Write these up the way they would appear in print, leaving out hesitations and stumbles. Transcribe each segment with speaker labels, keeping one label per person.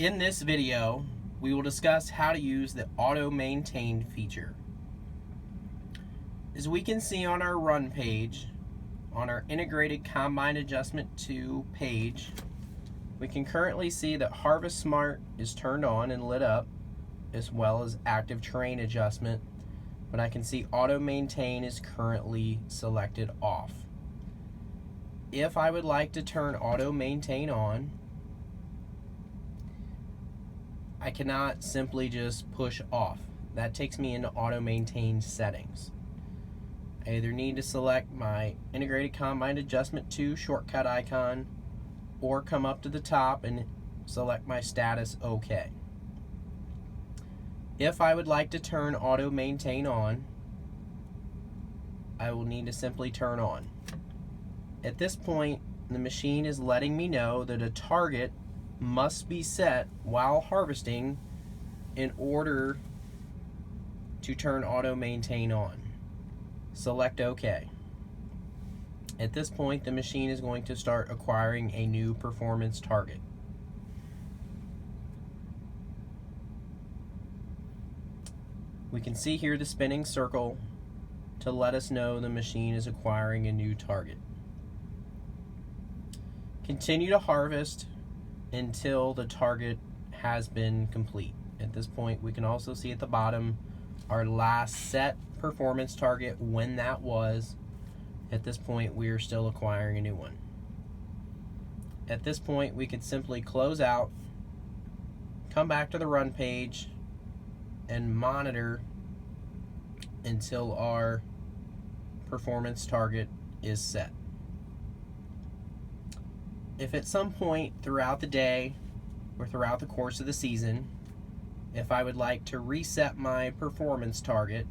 Speaker 1: In this video, we will discuss how to use the AutoMaintain feature. As we can see on our run page, on our Integrated Combine Adjustment 2 page, we can currently see that Harvest Smart is turned on and lit up, as well as Active Terrain Adjustment, but I can see AutoMaintain is currently selected off. If I would like to turn AutoMaintain on, I cannot simply just push off. That takes me into AutoMaintain settings. I either need to select my Integrated Combine Adjustment 2 shortcut icon or come up to the top and select my status OK. If I would like to turn AutoMaintain on, I will need to simply turn on. At this point, the machine is letting me know that a target must be set while harvesting in order to turn AutoMaintain on. Select OK. At this point, the machine is going to start acquiring a new performance target. We can see here the spinning circle to let us know the machine is acquiring a new target. Continue to harvest until the target has been complete. At this point, we can also see at the bottom our last set performance target, when that was. At this point, we are still acquiring a new one. At this point, we could simply close out, come back to the run page, and monitor until our performance target is set. If at some point throughout the day or throughout the course of the season, if I would like to reset my performance target,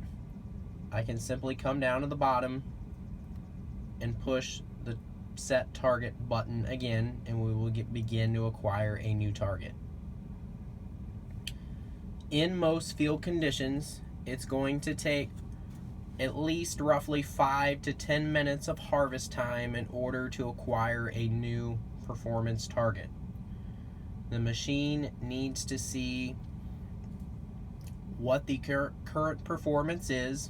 Speaker 1: I can simply come down to the bottom and push the set target button again, and we will begin to acquire a new target. In most field conditions, it's going to take at least roughly 5 to 10 minutes of harvest time in order to acquire a new performance target. The machine needs to see what the current performance is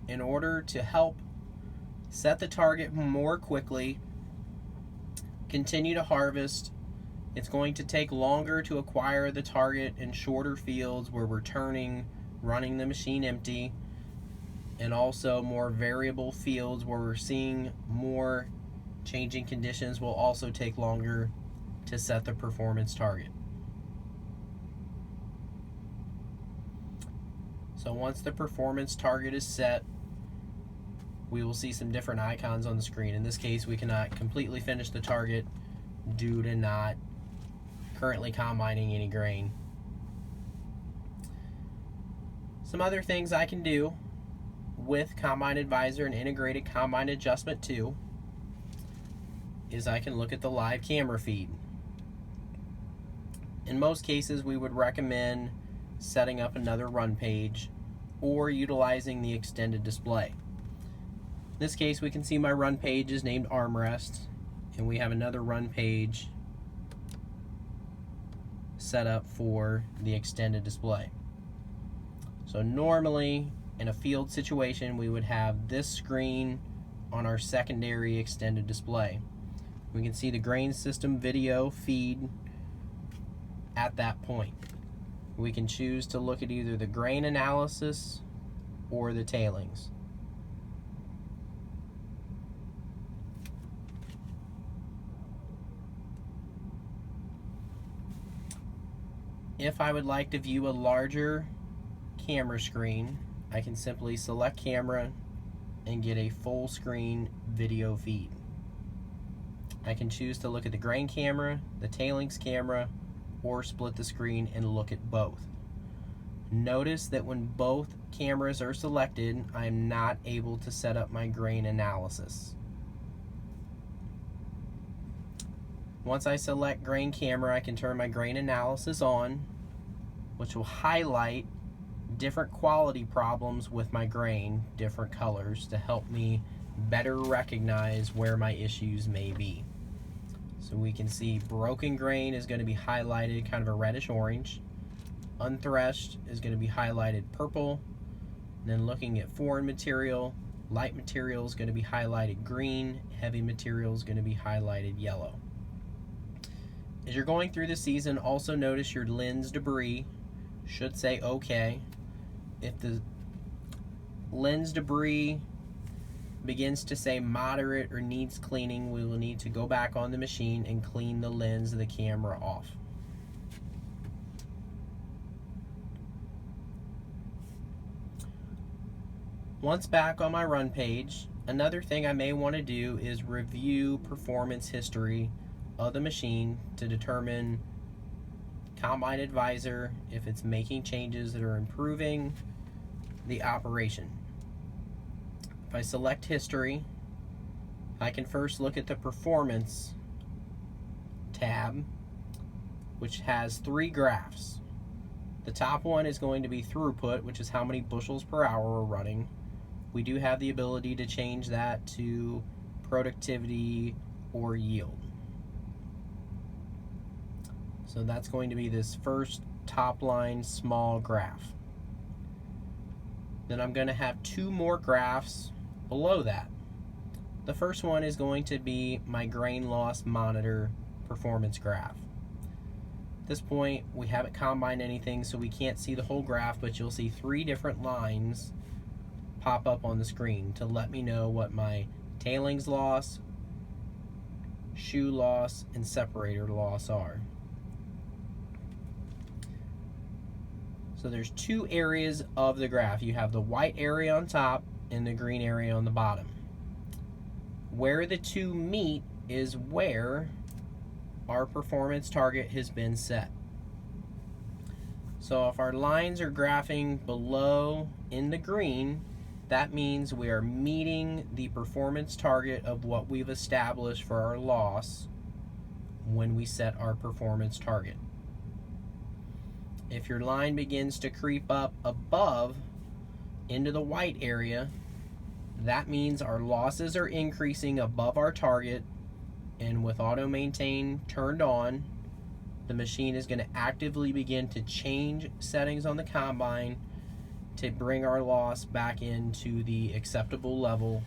Speaker 1: in order to help set the target more quickly, continue to harvest. It's going to take longer to acquire the target in shorter fields where we're running the machine empty, and also more variable fields where we're seeing more changing conditions will also take longer to set the performance target. So once the performance target is set, we will see some different icons on the screen. In this case, we cannot completely finish the target due to not currently combining any grain. Some other things I can do with Combine Advisor and Integrated Combine Adjustment 2 is I can look at the live camera feed. In most cases, we would recommend setting up another run page or utilizing the extended display. In this case, we can see my run page is named Armrest, and we have another run page set up for the extended display. So normally in a field situation, we would have this screen on our secondary extended display. We can see the grain system video feed at that point. We can choose to look at either the grain analysis or the tailings. If I would like to view a larger camera screen, I can simply select camera and get a full screen video feed. I can choose to look at the grain camera, the tailings camera, or split the screen and look at both. Notice that when both cameras are selected, I am not able to set up my grain analysis. Once I select grain camera, I can turn my grain analysis on, which will highlight different quality problems with my grain, different colors, to help me better recognize where my issues may be. So we can see broken grain is going to be highlighted kind of a reddish orange. Unthreshed is going to be highlighted purple. And then looking at foreign material, light material is going to be highlighted green. Heavy material is going to be highlighted yellow. As you're going through the season, also notice your lens debris should say OK. If the lens debris begins to say moderate or needs cleaning, we will need to go back on the machine and clean the lens of the camera off. Once back on my run page, another thing I may want to do is review performance history of the machine to determine Combine Advisor if it's making changes that are improving the operation. If I select history, I can first look at the performance tab, which has 3 graphs. The top one is going to be throughput, which is how many bushels per hour we're running. We do have the ability to change that to productivity or yield. So that's going to be this first top line small graph. Then I'm going to have 2 more graphs below that. The first one is going to be my grain loss monitor performance graph. At this point, we haven't combined anything, so we can't see the whole graph, but you'll see 3 different lines pop up on the screen to let me know what my tailings loss, shoe loss, and separator loss are. So there's 2 areas of the graph. You have the white area on top and the green area on the bottom. Where the 2 meet is where our performance target has been set. So if our lines are graphing below in the green, that means we are meeting the performance target of what we've established for our loss when we set our performance target. If your line begins to creep up above into the white area, that means our losses are increasing above our target, and with AutoMaintain turned on, the machine is going to actively begin to change settings on the combine to bring our loss back into the acceptable level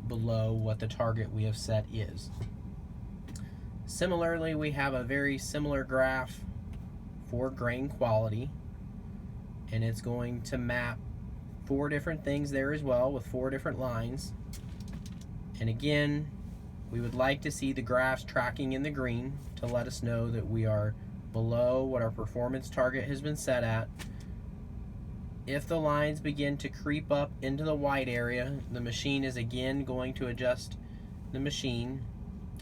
Speaker 1: below what the target we have set is. Similarly, we have a very similar graph for grain quality, and it's going to map 4 different things there as well with 4 different lines. And again, we would like to see the graphs tracking in the green to let us know that we are below what our performance target has been set at. If the lines begin to creep up into the white area, the machine is again going to adjust the machine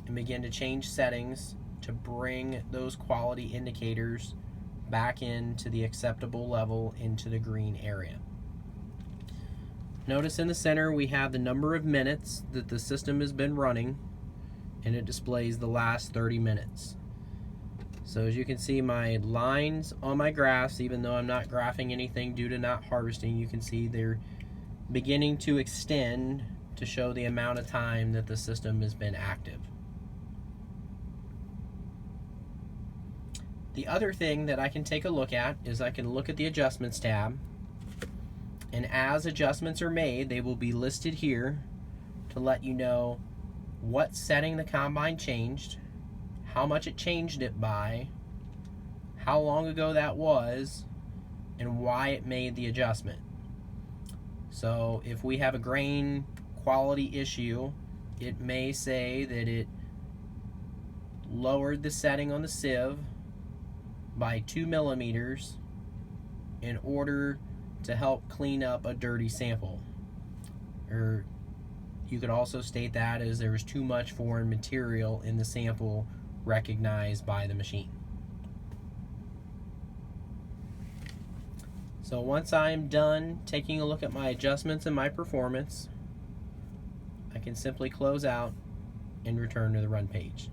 Speaker 1: and begin to change settings to bring those quality indicators back into the acceptable level into the green area. Notice in the center we have the number of minutes that the system has been running, and it displays the last 30 minutes. So as you can see, my lines on my graphs, even though I'm not graphing anything due to not harvesting, you can see they're beginning to extend to show the amount of time that the system has been active. The other thing that I can take a look at is I can look at the adjustments tab, and as adjustments are made, they will be listed here to let you know what setting the combine changed, how much it changed it by, how long ago that was, and why it made the adjustment. So if we have a grain quality issue, it may say that it lowered the setting on the sieve by 2 millimeters in order to help clean up a dirty sample. Or you could also state that as there was too much foreign material in the sample recognized by the machine. So once I'm done taking a look at my adjustments and my performance, I can simply close out and return to the run page.